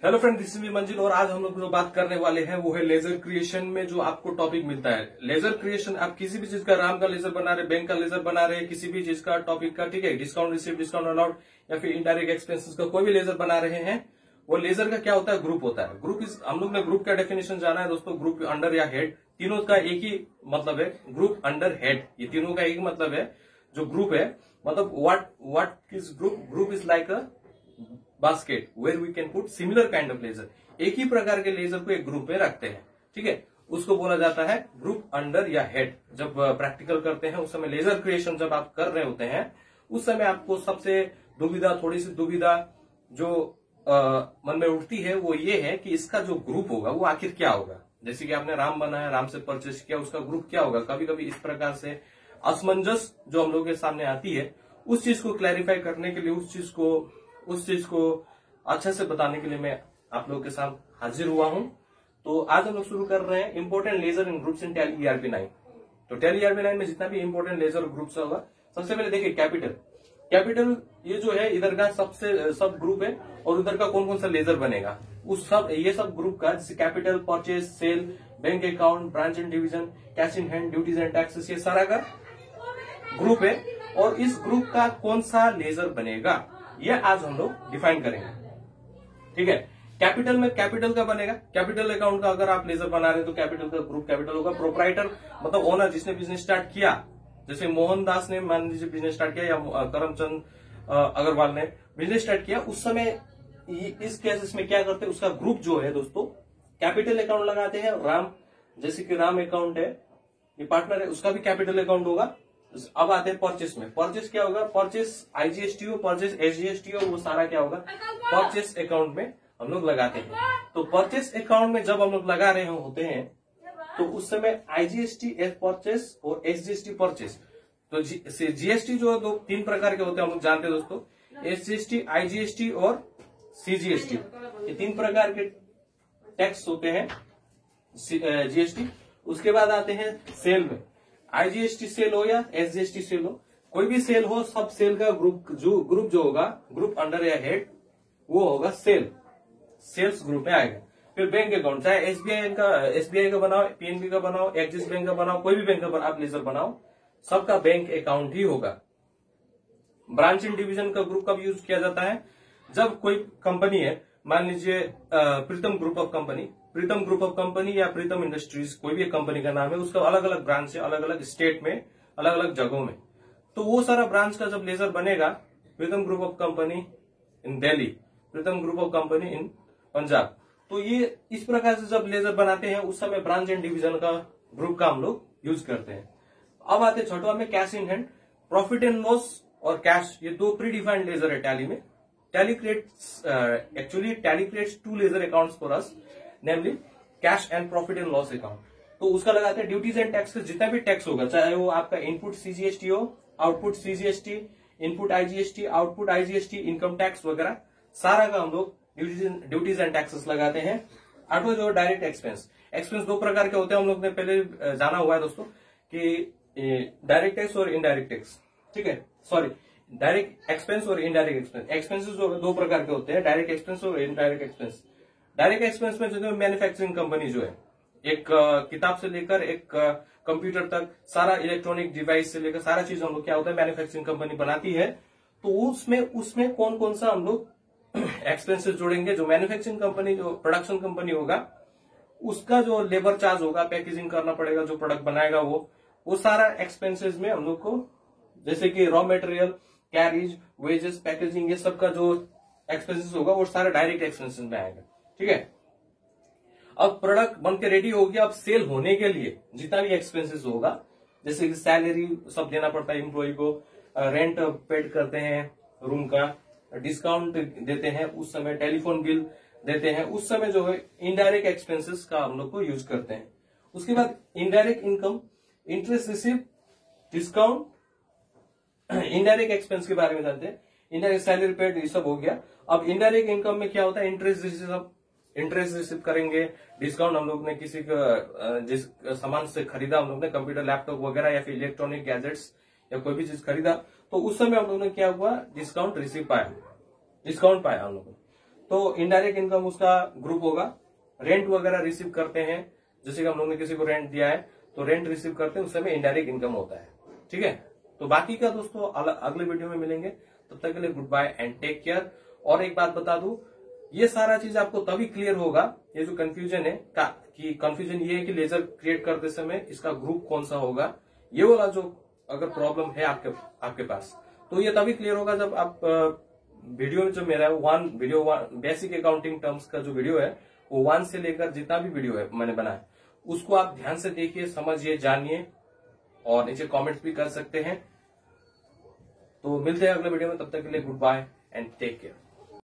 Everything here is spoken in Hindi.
Hello friend, this is me मंजिल और आज हम लोग जो बात करने वाले हैं वो है लेजर क्रिएशन में जो आपको टॉपिक मिलता है। लेजर क्रिएशन आप किसी भी चीज का, राम का लेजर बना रहे, बैंक का लेजर बना रहे, किसी भी चीज का टॉपिक का, ठीक है, डिस्काउंट रिसीव, डिस्काउंट अलाउड या फिर इनडायरेक्ट एक्सपेंसेस का कोई भी लेजर बना रहे हैं, वो लेजर का क्या होता है, ग्रुप होता है। ग्रुप इज, हम लोग ने ग्रुप का डेफिनेशन जाना है दोस्तों। ग्रुप अंडर या हेड, तीनों का एक ही मतलब है। ग्रुप अंडर हेड, ये तीनों का एक ही मतलब है। जो ग्रुप है मतलब what is group? Group is like a basket where we can put similar kind of ledger. एक ही प्रकार के लेजर को एक ग्रुप में रखते हैं, ठीक है, उसको बोला जाता है ग्रुप अंडर या हेड। जब प्रैक्टिकल करते हैं उस समय, लेजर क्रिएशन जब आप कर रहे होते हैं उस समय आपको सबसे दुविधा, थोड़ी सी दुविधा जो मन में उठती है वो ये है कि इसका जो ग्रुप होगा वो आखिर क्या होगा। जैसे कि आपने राम बनाया, राम से परचेस किया, उसका ग्रुप क्या होगा। कभी कभी इस प्रकार से असमंजस जो हम लोग के सामने आती है, उस चीज को क्लैरिफाई करने के लिए, उस चीज को अच्छे से बताने के लिए मैं आप लोगों के साथ हाजिर हुआ हूं। तो आज हम लोग शुरू कर रहे हैं important ledger in groups in Tally ERP9। तो टैली ERP9 में जितना भी इंपोर्टेंट लेजर ग्रुप्स होगा, सबसे पहले देखिए कैपिटल ये जो है इधर का सबसे सब ग्रुप है और उधर का कौन कौन सा लेजर बनेगा ये सब ग्रुप का, जैसे capital, purchase, sale, bank account, branch and division, cash in hand, duties and taxes, ये सारा का ग्रुप है। और इस ग्रुप का कौन सा लेजर बनेगा ये आज हम लोग डिफाइन करेंगे, ठीक है। कैपिटल में कैपिटल का बनेगा, कैपिटल अकाउंट का अगर आप लेजर बना रहे हैं तो कैपिटल का ग्रुप कैपिटल होगा। प्रोप्राइटर मतलब ओनर, जिसने बिजनेस स्टार्ट किया, जैसे मोहनदास ने मान लीजिए बिजनेस स्टार्ट किया या करमचंद अग्रवाल ने बिजनेस स्टार्ट किया, उस समय इस केसेस में क्या करते हैं, उसका ग्रुप जो है दोस्तों कैपिटल अकाउंट लगाते हैं। राम, जैसे कि राम अकाउंट है, ये पार्टनर है, उसका भी कैपिटल अकाउंट होगा। अब आते हैं परचेस में। परचेस क्या होगा? परचेस IGST हो, परचेस SGST हो, वो सारा क्या होगा, परचेस अकाउंट में हम लोग लगाते हैं। तो परचेस अकाउंट में जब हम लोग लगा रहे होते हैं तो उस समय IGST परचेस और SGST परचेस, तो GST जो है तीन प्रकार के होते हैं, हम लोग जानते हैं दोस्तों, SGST, IGST और CGST, ये तीन प्रकार के टैक्स होते हैं GST। उसके बाद आते हैं सेल में, IGST सेल हो या SGST सेल हो, कोई भी सेल हो, सब सेल का ग्रुप जो होगा, ग्रुप अंडर या हेड, वो होगा सेल्स ग्रुप में आएगा। फिर बैंक अकाउंट, चाहे SBI का बनाओ, PNB का बनाओ, एक्सिस बैंक का बनाओ, कोई भी बैंक का आप लेजर बनाओ, सबका बैंक अकाउंट ही होगा। ब्रांच एंड डिवीजन का ग्रुप कब यूज किया जाता है? जब कोई कंपनी है, मान लीजिए प्रीतम ग्रुप ऑफ कंपनी या प्रीतम इंडस्ट्रीज, कोई भी एक कंपनी का नाम है, उसका अलग अलग ब्रांच है, अलग अलग स्टेट में, अलग अलग जगहों में। तो वो सारा ब्रांच का जब लेजर बनेगा, Pritam group of company in Delhi, Pritam group of company in Punjab, तो ये इस प्रकार से जब लेजर बनाते हैं उस समय ब्रांच एंड डिवीजन का ग्रुप का हम लोग यूज करते हैं। अब आते छठवां में cash in hand. Profit and loss और कैश, ये दो प्री डिफाइंड लेजर है टैली में। Tally creates to ledger accounts for us, namely cash and profit and loss account. तो उसका लगाते हैं ड्यूटीज एंड टैक्सेस, जितना भी टैक्स होगा, चाहे वो आपका इनपुट CGST हो, output CGST, input IGST, output IGST, income tax वगैरह, सारा का हम लोग ड्यूटीज एंड टैक्सेस लगाते हैं। आठवां जो डायरेक्ट एक्सपेंस दो प्रकार के होते हैं, हम लोग ने पहले जाना हुआ है दोस्तों कि डायरेक्ट टैक्स और इनडायरेक्ट टैक्स, ठीक है, सॉरी, डायरेक्ट एक्सपेंस और इनडायरेक्ट एक्सपेंस। एक्सपेंसेस दो प्रकार के होते हैं, डायरेक्ट एक्सपेंस और इनडायरेक्ट एक्सपेंस। डायरेक्ट एक्सपेंस में जो मैन्युफैक्चरिंग कंपनी जो है, एक किताब से लेकर एक कंप्यूटर तक, सारा इलेक्ट्रॉनिक डिवाइस से लेकर सारा चीज हम लोग क्या होता है, मैन्युफैक्चरिंग कंपनी बनाती है। तो उसमें कौन कौन सा हम लोग एक्सपेंसेस जोड़ेंगे? जो मैन्युफैक्चरिंग कंपनी, जो प्रोडक्शन कंपनी होगा, उसका जो लेबर चार्ज होगा, पैकेजिंग करना पड़ेगा, जो प्रोडक्ट बनाएगा वो सारा एक्सपेंसेस में हम लोग को, जैसे कि raw material, carriage, wages, packaging, ये सब का जो एक्सपेंसेस होगा वो सारा डायरेक्ट एक्सपेंसेस में आएगा, ठीक है। अब प्रोडक्ट बन के रेडी हो गया, अब सेल होने के लिए जितना भी एक्सपेंसेस होगा, जैसे कि सैलरी सब देना पड़ता है एम्प्लॉय को, रेंट पेड करते हैं रूम का, डिस्काउंट देते हैं उस समय, टेलीफोन बिल देते हैं उस समय, जो है इनडायरेक्ट एक्सपेंसेस का हम लोग को यूज करते हैं। उसके बाद indirect income, interest receive, discount, indirect expense के बारे में जानते हैं। इनडायरेक्ट सैलरी पेड, ये सब हो गया। अब इनडायरेक्ट इनकम में क्या होता है? इंटरेस्ट रिसीव करेंगे, डिस्काउंट हम लोग ने किसी का जिस सामान से खरीदा, हम लोग ने कंप्यूटर, लैपटॉप वगैरह या फिर इलेक्ट्रॉनिक गैजेट्स या कोई भी चीज खरीदा, तो उस समय हम लोग ने क्या हुआ, डिस्काउंट पाया हम लोग ने। तो इनडायरेक्ट इनकम उसका ग्रुप होगा। रेंट वगैरह रिसीव करते हैं, जैसे कि हम लोग ने किसी को रेंट दिया है तो रेंट रिसीव करते हैं, उस समय इनडायरेक्ट इनकम होता है। ठीक है, तो बाकी का दोस्तों अगले वीडियो में मिलेंगे। तब तक के लिए goodbye and take care. और एक बात बता दूं, ये सारा चीज आपको तभी क्लियर होगा, ये जो कंफ्यूजन है कि कंफ्यूजन ये है कि लेजर क्रिएट करते समय इसका ग्रुप कौन सा होगा, ये वाला जो अगर प्रॉब्लम है आपके पास, तो ये तभी क्लियर होगा जब आप वीडियो में जो मेरा वीडियो बेसिक अकाउंटिंग टर्म्स का जो वीडियो है वो 1 से लेकर जितना भी वीडियो है मैंने बनाया उसको आप ध्यान से देखिए, समझिए, जानिए और नीचे कमेंट्स भी कर सकते हैं। तो मिलते हैं अगले वीडियो में, तब तक के लिए goodbye and take care.